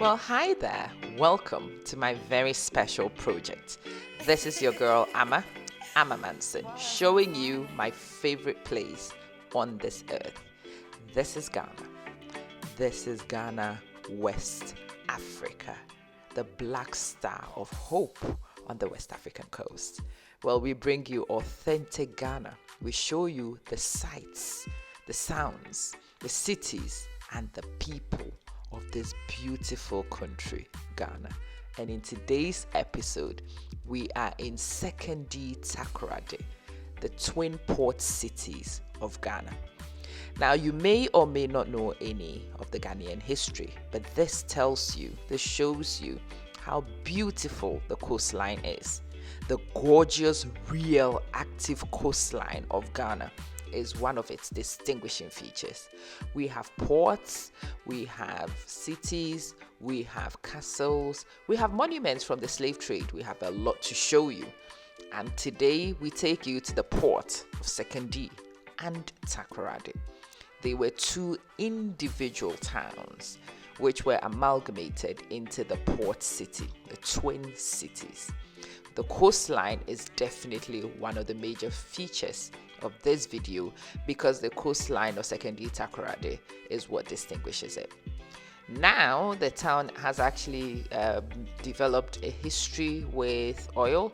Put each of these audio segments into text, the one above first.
Well, hi there. Welcome to my very special project. This is your girl, Amma Manson, showing you my favorite place on this earth. This is Ghana. This is Ghana, West Africa, the black star of hope on the West African coast. Well, we bring you authentic Ghana. We show you the sights, the sounds, the cities, and the people of this beautiful country, Ghana. And in today's episode, we are in Sekondi Takoradi, the twin port cities of Ghana. Now, you may or may not know any of the Ghanaian history, but this shows you how beautiful the coastline is. The gorgeous, real, active coastline of Ghana is one of its distinguishing features. We have ports, we have cities, we have castles, we have monuments from the slave trade. We have a lot to show you. And today we take you to the port of Sekondi and Takoradi. They were two individual towns which were amalgamated into the port city, the twin cities. The coastline is definitely one of the major features of this video because the coastline of Sekondi Takoradi is what distinguishes it. Now, the town has actually developed a history with oil,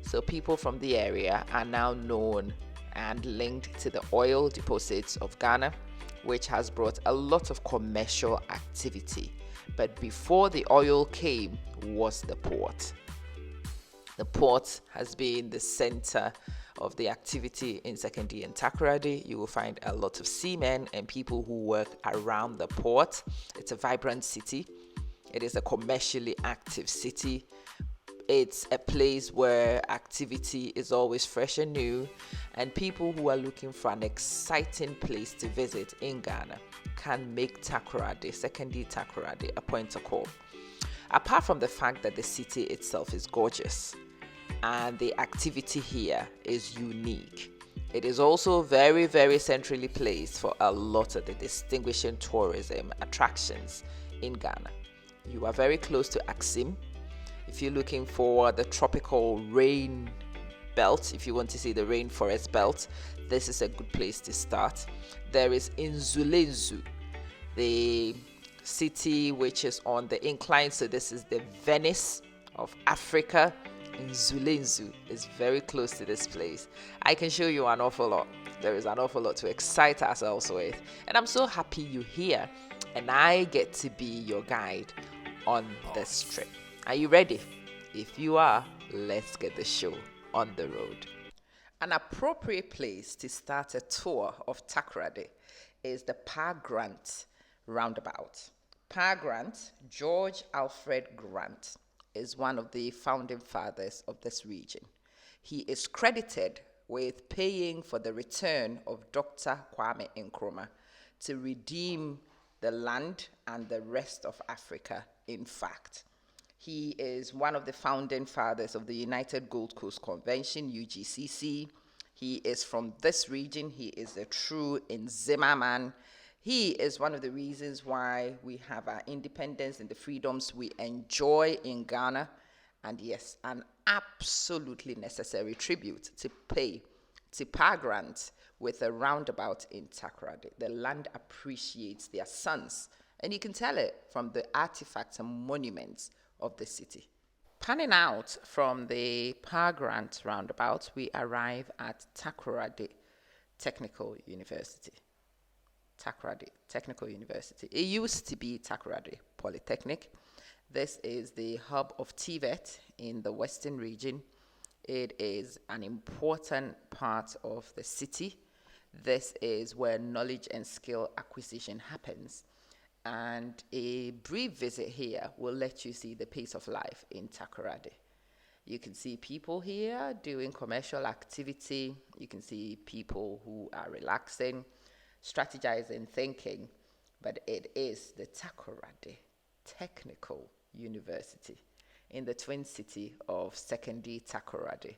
so people from the area are now known and linked to the oil deposits of Ghana, which has brought a lot of commercial activity. But before the oil came was the port. The port has been the center of the activity in Sekondi and Takoradi. You will find a lot of seamen and people who work around the port. It's a vibrant city. It is a commercially active city. It's a place where activity is always fresh and new, and people who are looking for an exciting place to visit in Ghana can make Takoradi, Sekondi Takoradi, a point of call. Apart from the fact that the city itself is gorgeous and the activity here is unique, it is also very, very centrally placed for a lot of the distinguishing tourism attractions in Ghana. You are very close to Axim. If you're looking for the tropical rain belt, if you want to see the rainforest belt, this is a good place to start. There is Nzulenzu, the city which is on the incline, so this is the Venice of Africa. Nzulenzu is very close to this place. I can show you an awful lot. There is an awful lot to excite ourselves with, and I'm so happy you're here and I get to be your guide on this trip. Are you ready? If you are, let's get the show on the road. An appropriate place to start a tour of Takoradi is the Pa Grant roundabout. Pa Grant, George Alfred Grant, is one of the founding fathers of this region. He is credited with paying for the return of Dr. Kwame Nkrumah to redeem the land and the rest of Africa, in fact. He is one of the founding fathers of the United Gold Coast Convention, UGCC. He is from this region. He is a true Nzima man. He is one of the reasons why we have our independence and the freedoms we enjoy in Ghana. And yes, an absolutely necessary tribute to pay to Pa Grant with a roundabout in Takoradi. The land appreciates their sons, and you can tell it from the artifacts and monuments of the city. Panning out from the Pa Grant roundabout, we arrive at Takoradi Technical University. Takoradi Technical University. It used to be Takoradi Polytechnic. This is the hub of TVET in the Western region. It is an important part of the city. This is where knowledge and skill acquisition happens. And a brief visit here will let you see the pace of life in Takoradi. You can see people here doing commercial activity. You can see people who are relaxing, strategizing, thinking. But it is the Takoradi Technical University in the twin city of Sekondi Takoradi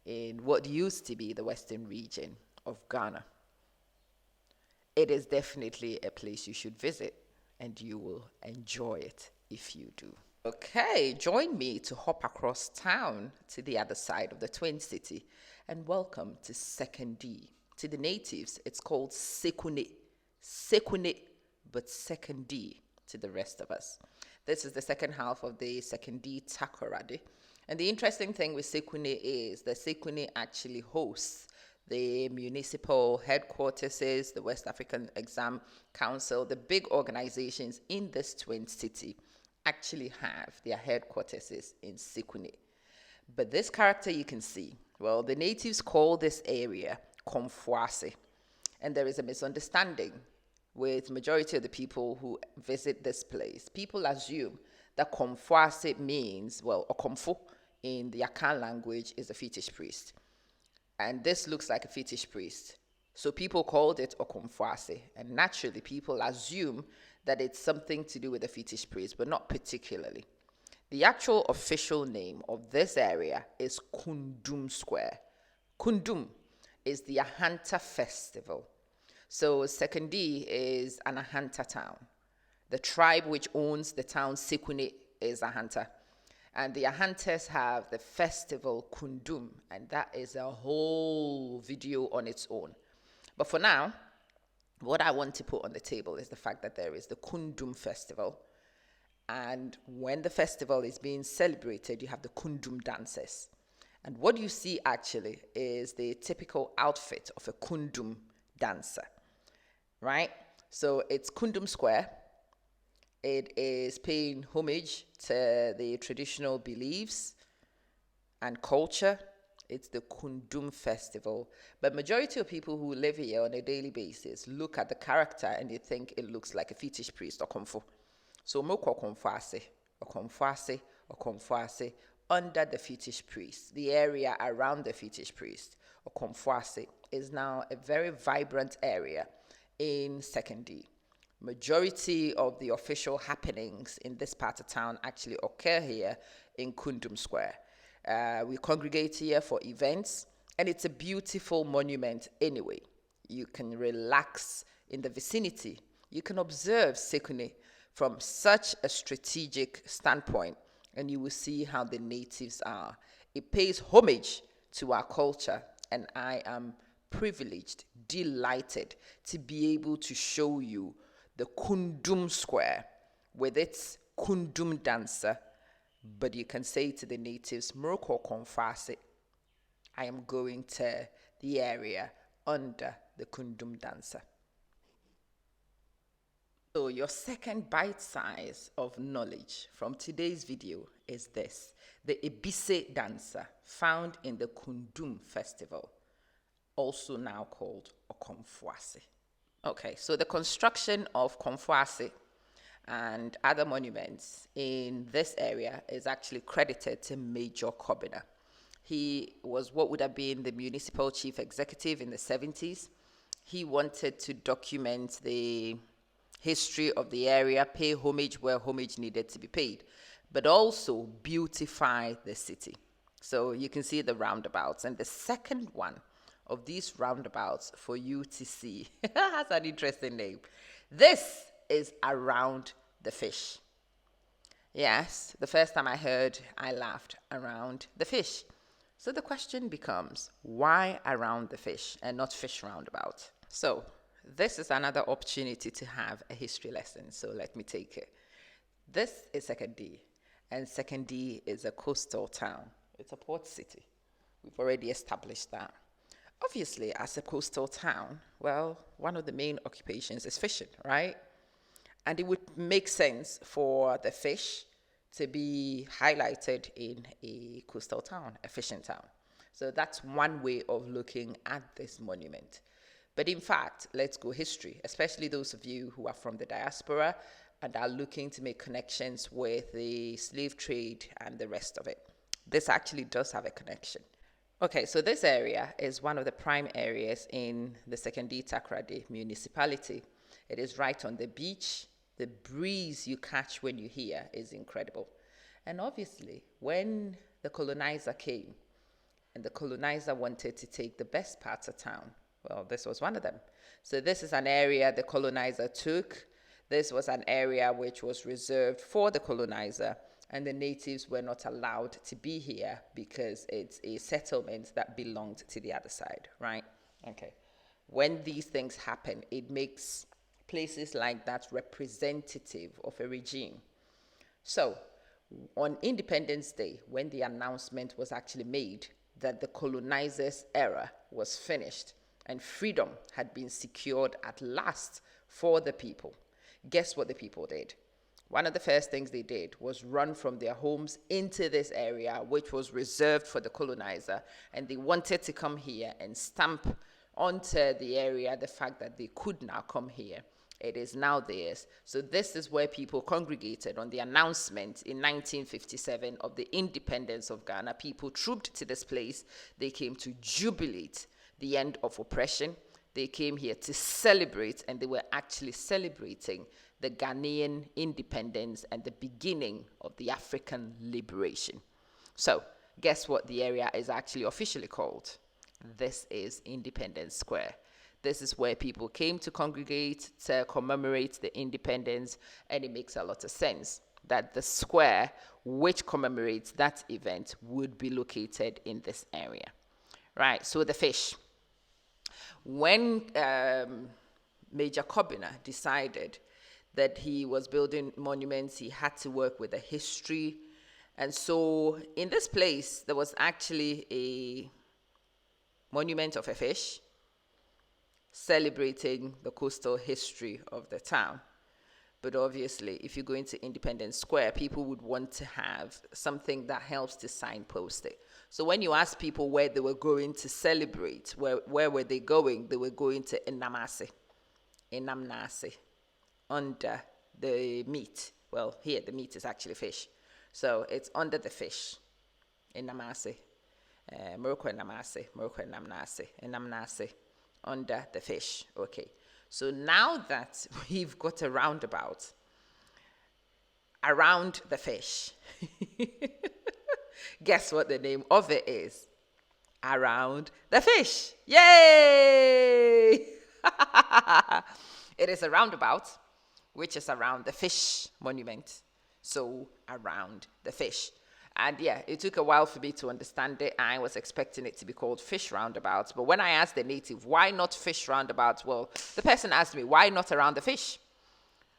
in what used to be the western region of Ghana. It is definitely a place you should visit, and you will enjoy it if you do. Okay, join me to hop across town to the other side of the Twin City and welcome to Sekondi. To the natives, it's called Sekondi. Sekondi, but Sekondi to the rest of us. This is the second half of the Sekondi Takoradi. And the interesting thing with Sekondi is that Sekondi actually hosts the municipal headquarters, the West African Exam Council, the big organizations in this Twin City actually have their headquarters in Sekondi. But this character you can see, well, the natives call this area Komfuase. And there is a misunderstanding with majority of the people who visit this place. People assume that Komfuase means, well, Okomfo in the Akan language is a fetish priest. And this looks like a fetish priest. So people called it Okomfuase. And naturally, people assume that it's something to do with a fetish priest, but not particularly. The actual official name of this area is Kundum Square. Kundum is the Ahanta festival. So Sekondi is an Ahanta town. The tribe which owns the town Sekondi is Ahanta. And the Ahantes have the festival Kundum, and that is a whole video on its own. But for now, what I want to put on the table is the fact that there is the Kundum festival. And when the festival is being celebrated, you have the Kundum dances. And what you see actually is the typical outfit of a Kundum dancer, right? So it's Kundum Square. It is paying homage to the traditional beliefs and culture. It's the Kundum festival. But majority of people who live here on a daily basis look at the character and they think it looks like a fetish priest or komfo. So moko komfase, or komfase, or komfase, under the fetish priest, the area around the fetish priest, or komfase, is now a very vibrant area in Sekondi. Majority of the official happenings in this part of town actually occur here in Kundum Square. We congregate here for events, and it's a beautiful monument anyway. You can relax in the vicinity. You can observe Sekondi from such a strategic standpoint, and you will see how the natives are. It pays homage to our culture, and I am privileged, delighted to be able to show you the Kundum Square with its Kundum dancer. But you can say to the natives, Mroko Konfase, I am going to the area under the Kundum dancer. So your second bite size of knowledge from today's video is this: the Ebise dancer found in the Kundum festival, also now called Okomfuase. Okay, so the construction of Komfuase and other monuments in this area is actually credited to Major Kobina. He was what would have been the municipal chief executive in the 70s. He wanted to document the history of the area, pay homage where homage needed to be paid, but also beautify the city. So you can see the roundabouts. And the second one of these roundabouts for you to see has an interesting name. This is Around the Fish. Yes, the first time I heard, I laughed. Around the fish. So the question becomes, why around the fish and not fish roundabout? So this is another opportunity to have a history lesson, so let me take it. This is Sekondi, and Sekondi is a coastal town. It's a port city. We've already established that. Obviously, as a coastal town, well, one of the main occupations is fishing, right? And it would make sense for the fish to be highlighted in a coastal town, a fishing town. So that's one way of looking at this monument. But in fact, let's go history, especially those of you who are from the diaspora and are looking to make connections with the slave trade and the rest of it. This actually does have a connection. Okay, so this area is one of the prime areas in the Sekondi Takoradi municipality. It is right on the beach. The breeze you catch when you're here is incredible. And obviously, when the colonizer came, and the colonizer wanted to take the best parts of town, well, this was one of them. So this is an area the colonizer took. This was an area which was reserved for the colonizer, and the natives were not allowed to be here because it's a settlement that belonged to the other side, right? Okay. When these things happen, it makes places like that representative of a regime. So, on Independence Day, when the announcement was actually made that the colonizers' era was finished and freedom had been secured at last for the people, guess what the people did? One of the first things they did was run from their homes into this area, which was reserved for the colonizer, and they wanted to come here and stamp onto the area the fact that they could now come here. It is now theirs. So this is where people congregated on the announcement in 1957 of the independence of Ghana. People trooped to this place. They came to jubilate the end of oppression. They came here to celebrate, and they were actually celebrating the Ghanaian independence and the beginning of the African liberation. So, guess what the area is actually officially called? This is Independence Square. This is where people came to congregate to commemorate the independence, and it makes a lot of sense that the square which commemorates that event would be located in this area. Right, so the fish. When Major Kobina decided that he was building monuments, he had to work with the history. And so in this place, there was actually a monument of a fish celebrating the coastal history of the town. But obviously, if you go into Independence Square, people would want to have something that helps to signpost it. So when you ask people where they were going to celebrate, where were they going? They were going to Inamase, under the meat. Well, here the meat is actually fish. So it's under the fish, Inamase, Morocco Namnase, under the fish. Okay. So now that we've got a roundabout around the fish, guess what the name of it is? Around the fish. Yay! It is a roundabout, which is around the fish monument. So around the fish. And yeah, it took a while for me to understand it. I was expecting it to be called fish roundabouts. But when I asked the native, why not fish roundabouts? Well, the person asked me, why not around the fish?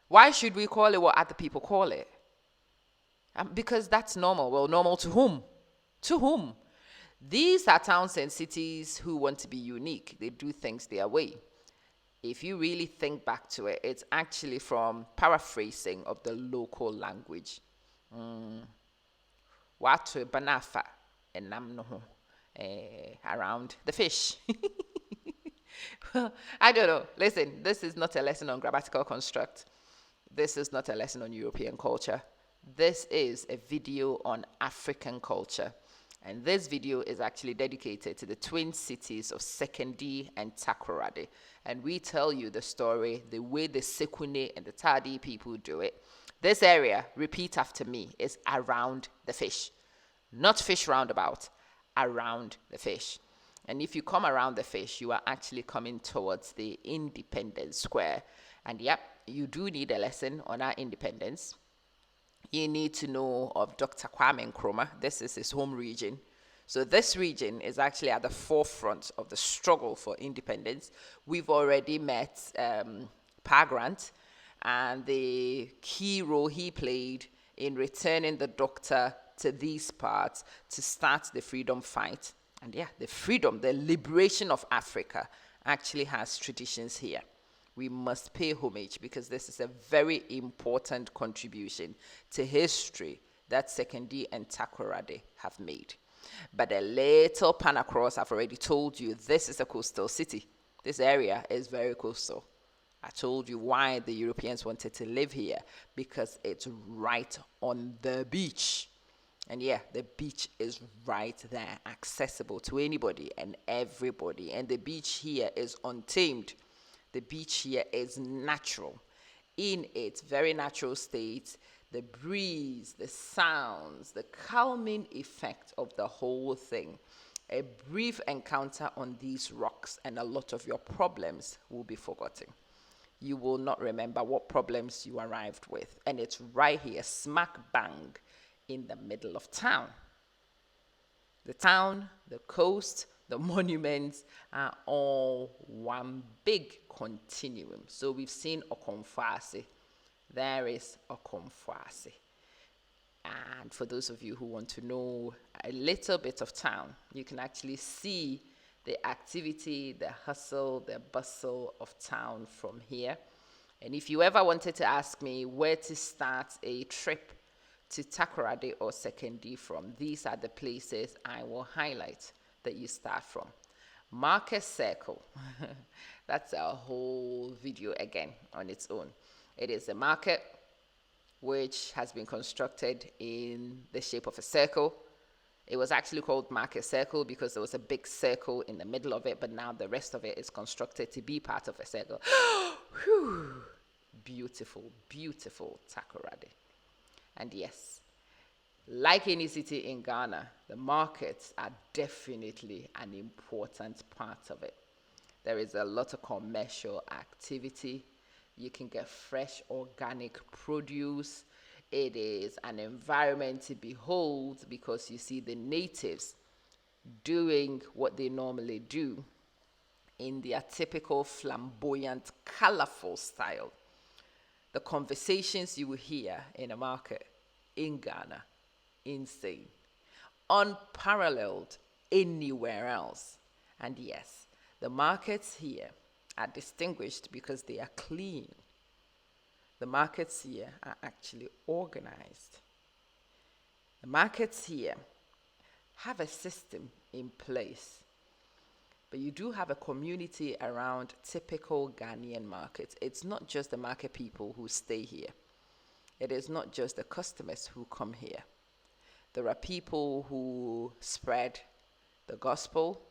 Why should we call it what other people call it? Because that's normal. Well, normal to whom? To whom? These are towns and cities who want to be unique. They do things their way. If you really think back to it, it's actually from paraphrasing of the local language. Watu banafa enam no ho around the fish. Well, I don't know. Listen, this is not a lesson on grammatical construct. This is not a lesson on European culture. This is a video on African culture. And this video is actually dedicated to the twin cities of Sekondi and Takoradi. And we tell you the story, the way the Sekune and the Tadi people do it. This area, repeat after me, is around the fish. Not fish roundabout, around the fish. And if you come around the fish, you are actually coming towards the Independence Square. And yep, you do need a lesson on our independence. You need to know of Dr. Kwame Nkrumah. This is his home region. So this region is actually at the forefront of the struggle for independence. We've already met Pa Grant and the key role he played in returning the doctor to these parts to start the freedom fight. And yeah, the liberation of Africa actually has traditions here. We must pay homage because this is a very important contribution to history that Sekondi and Takoradi have made. But a little pan across, I've already told you, this is a coastal city. This area is very coastal. I told you why the Europeans wanted to live here, because it's right on the beach. And yeah, the beach is right there, accessible to anybody and everybody. And the beach here is untamed. The beach here is natural. In its very natural state, the breeze, the sounds, the calming effect of the whole thing. A brief encounter on these rocks and a lot of your problems will be forgotten. you will not remember what problems you arrived with. And it's right here, smack bang in the middle of town. The town, the coast, the monuments are all one big continuum. So we've seen Okomfasi. There is Okomfasi. And for those of you who want to know a little bit of town, you can actually see the activity, the hustle, the bustle of town from here. And if you ever wanted to ask me where to start a trip to Takoradi or Sekondi from, these are the places I will highlight that you start from. Market Circle. That's a whole video again on its own. It is a market which has been constructed in the shape of a circle. It was actually called Market Circle because there was a big circle in the middle of it, but now the rest of it is constructed to be part of a circle. Beautiful, beautiful Takoradi. And yes, like any city in Ghana, the markets are definitely an important part of it. There is a lot of commercial activity. You can get fresh organic produce. It is an environment to behold because you see the natives doing what they normally do in their typical flamboyant, colorful style. The conversations you will hear in a market in Ghana, insane, unparalleled anywhere else. And yes, the markets here are distinguished because they are clean. The markets here are actually organized. The markets here have a system in place. But you do have a community around typical Ghanaian markets. It's not just the market people who stay here. It is not just the customers who come here. There are people who spread the gospel.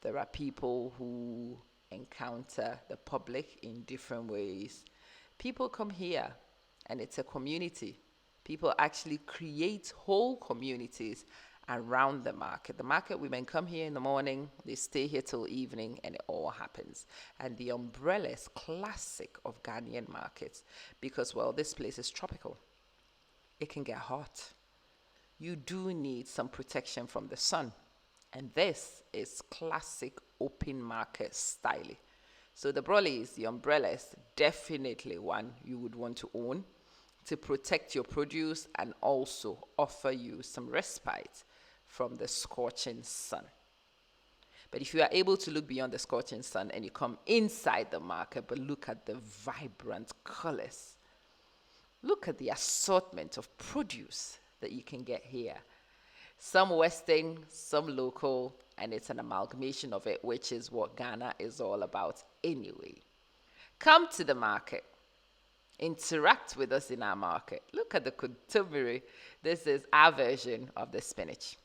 There are people who encounter the public in different ways. People come here and it's a community. People actually create whole communities around the market. The market women come here in the morning, they stay here till evening, and it all happens. And the umbrella is classic of Ghanaian markets because, well, this place is tropical. It can get hot. You do need some protection from the sun. And this is classic open market style. So the brollies, the umbrellas, definitely one you would want to own to protect your produce and also offer you some respite from the scorching sun. But if you are able to look beyond the scorching sun and you come inside the market, but look at the vibrant colors, look at the assortment of produce that you can get here. Some Western, some local, and it's an amalgamation of it, which is what Ghana is all about anyway. Come to the market. Interact with us in our market. Look at the kutumiri. This is our version of the spinach.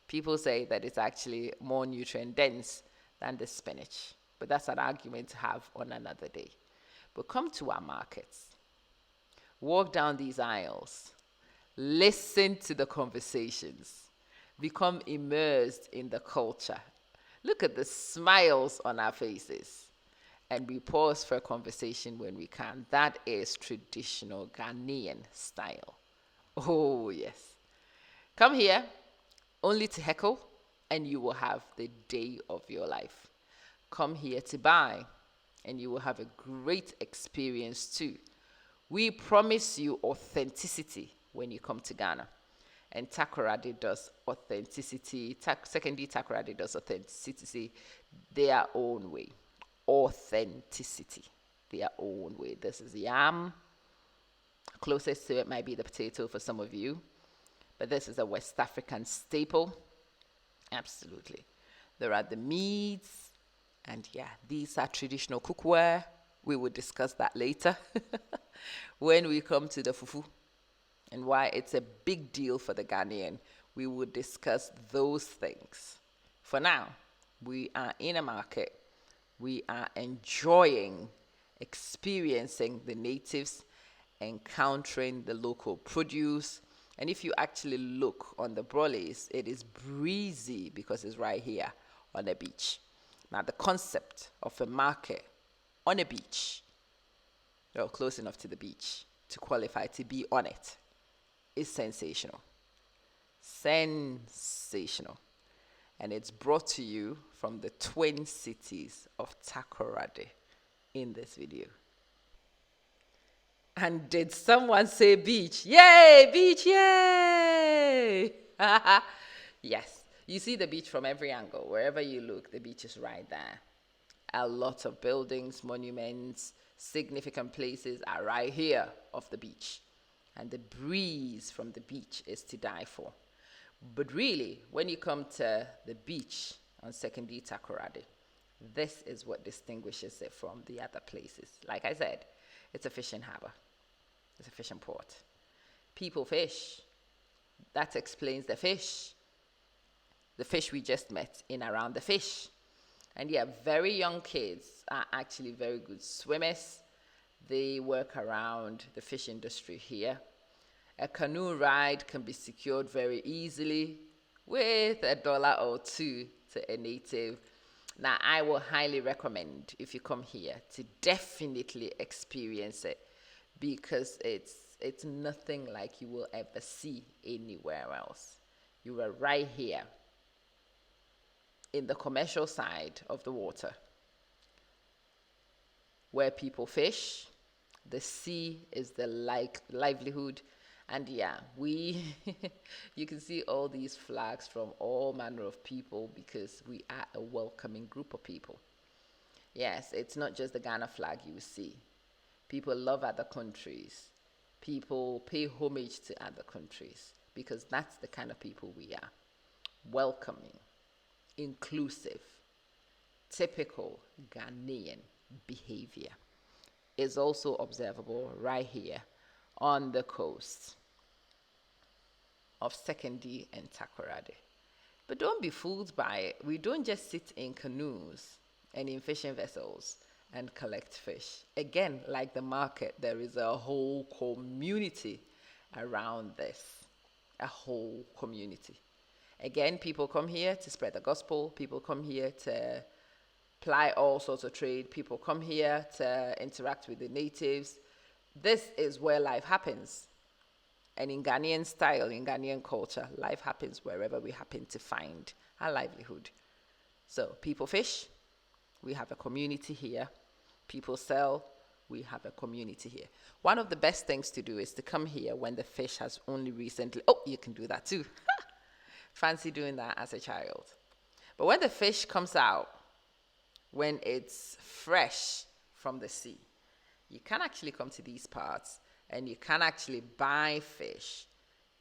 People say that it's actually more nutrient dense than the spinach, but that's an argument to have on another day. But come to our markets. Walk down these aisles. Listen to the conversations. Become immersed in the culture. Look at the smiles on our faces. And we pause for a conversation when we can. That is traditional Ghanaian style. Oh, yes. Come here, only to heckle, and you will have the day of your life. Come here to buy, and you will have a great experience too. We promise you authenticity when you come to Ghana. And Takoradi does authenticity. Sekondi Takoradi does authenticity their own way. Authenticity their own way. This is yam. Closest to it might be the potato for some of you. But this is a West African staple. Absolutely. There are the meats. And yeah, these are traditional cookware. We will discuss that later when we come to the fufu and why it's a big deal for the Ghanaian. We will discuss those things. For now, we are in a market. We are enjoying, experiencing the natives, encountering the local produce. And if you actually look on the brollies, it is breezy because it's right here on the beach. Now, the concept of a market on a beach or close enough to the beach to qualify to be on it, is sensational. Sensational. And it's brought to you from the twin cities of Takoradi in this video. And did someone say beach? Yay, beach, yay! Yes, you see the beach from every angle. Wherever you look, the beach is right there. A lot of buildings, monuments, significant places are right here off the beach. And the breeze from the beach is to die for. But really, when you come to the beach on Sekondi Takoradi, this is what distinguishes it from the other places. Like I said, it's a fishing harbor. It's a fishing port. People fish. That explains the fish. The fish we just met in around the fish. And yeah, very young kids are actually very good swimmers. They work around the fish industry here. A canoe ride can be secured very easily with $1 or $2 to a native. Now, I will highly recommend, if you come here, to definitely experience it, because it's nothing like you will ever see anywhere else. You are right here in the commercial side of the water, where people fish. The sea is the livelihood. And yeah, you can see all these flags from all manner of people, because we are a welcoming group of people. Yes, it's not just the Ghana flag you see. People love other countries. People pay homage to other countries, because that's the kind of people we are. Welcoming, inclusive, typical Ghanaian behavior is also observable right here on the coast of Sekondi and Takoradi. But don't be fooled by it. We don't just sit in canoes and in fishing vessels and collect fish. Again, like the market, there is a whole community around this. A whole community. Again, people come here to spread the gospel. People come here to ply all sorts of trade. People come here to interact with the natives. This is where life happens. And in Ghanaian style, in Ghanaian culture, life happens wherever we happen to find our livelihood. So people fish, we have a community here. People sell, we have a community here. One of the best things to do is to come here when the fish has only recently, oh, you can do that too. Fancy doing that as a child. But when the fish comes out, when it's fresh from the sea, you can actually come to these parts and you can actually buy fish.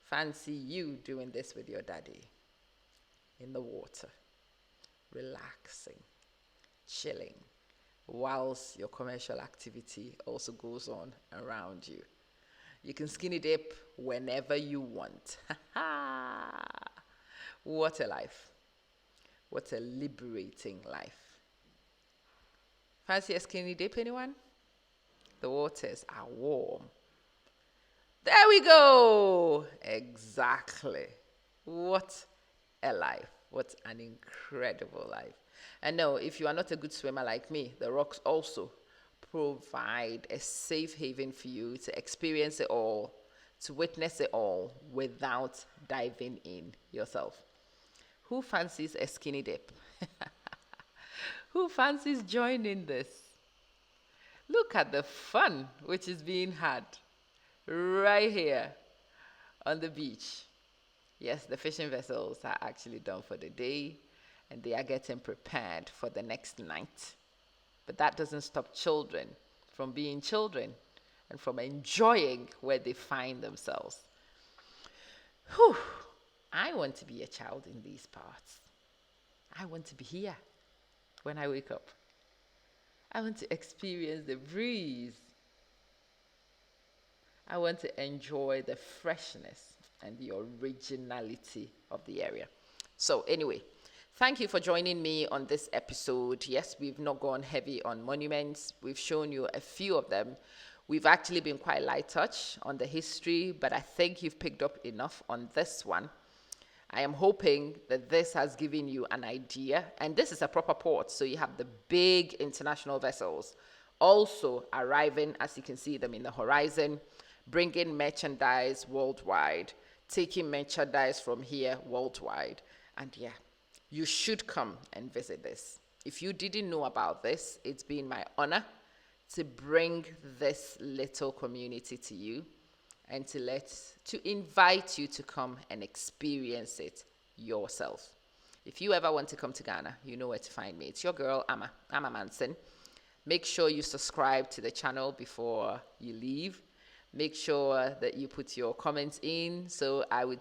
Fancy you doing this with your daddy in the water, relaxing, chilling, whilst your commercial activity also goes on around you. You can skinny dip whenever you want. What a life. What a liberating life. Fancy a skinny dip, anyone? The waters are warm. There we go. Exactly. What a life. What an incredible life. And no, if you are not a good swimmer like me, the rocks also provide a safe haven for you to experience it all, to witness it all without diving in yourself. Who fancies a skinny dip? Who fancies joining this? Look at the fun which is being had right here on the beach. Yes, the fishing vessels are actually done for the day and they are getting prepared for the next night. But that doesn't stop children from being children and from enjoying where they find themselves. Whew, I want to be a child in these parts. I want to be here when I wake up. I want to experience the breeze. I want to enjoy the freshness and the originality of the area. So anyway, thank you for joining me on this episode. Yes, we've not gone heavy on monuments. We've shown you a few of them. We've actually been quite light touch on the history, but I think you've picked up enough on this one. I am hoping that this has given you an idea. And this is a proper port, so you have the big international vessels Also arriving, as you can see them in the horizon, bringing merchandise worldwide, taking merchandise from here worldwide. And yeah, you should come and visit this. If you didn't know about this, it's been my honor to bring this little community to you and to invite you to come and experience it yourself. If you ever want to come to Ghana, you know where to find me. It's your girl, Amma Manson. Make sure you subscribe to the channel before you leave. Make sure that you put your comments in so I would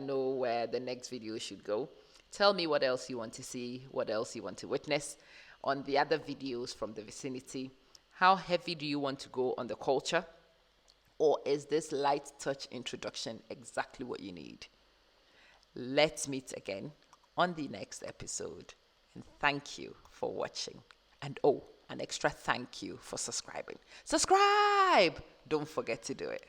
know where the next video should go. Tell me what else you want to see, what else you want to witness on the other videos from the vicinity. How heavy do you want to go on the culture? Or is this light touch introduction exactly what you need? Let's meet again on the next episode. And thank you for watching. And oh, an extra thank you for subscribing. Subscribe! Don't forget to do it.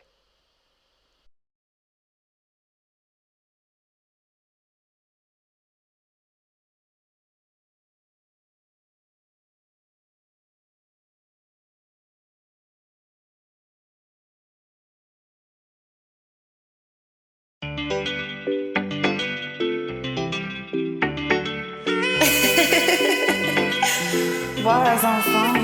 Bora, enfants.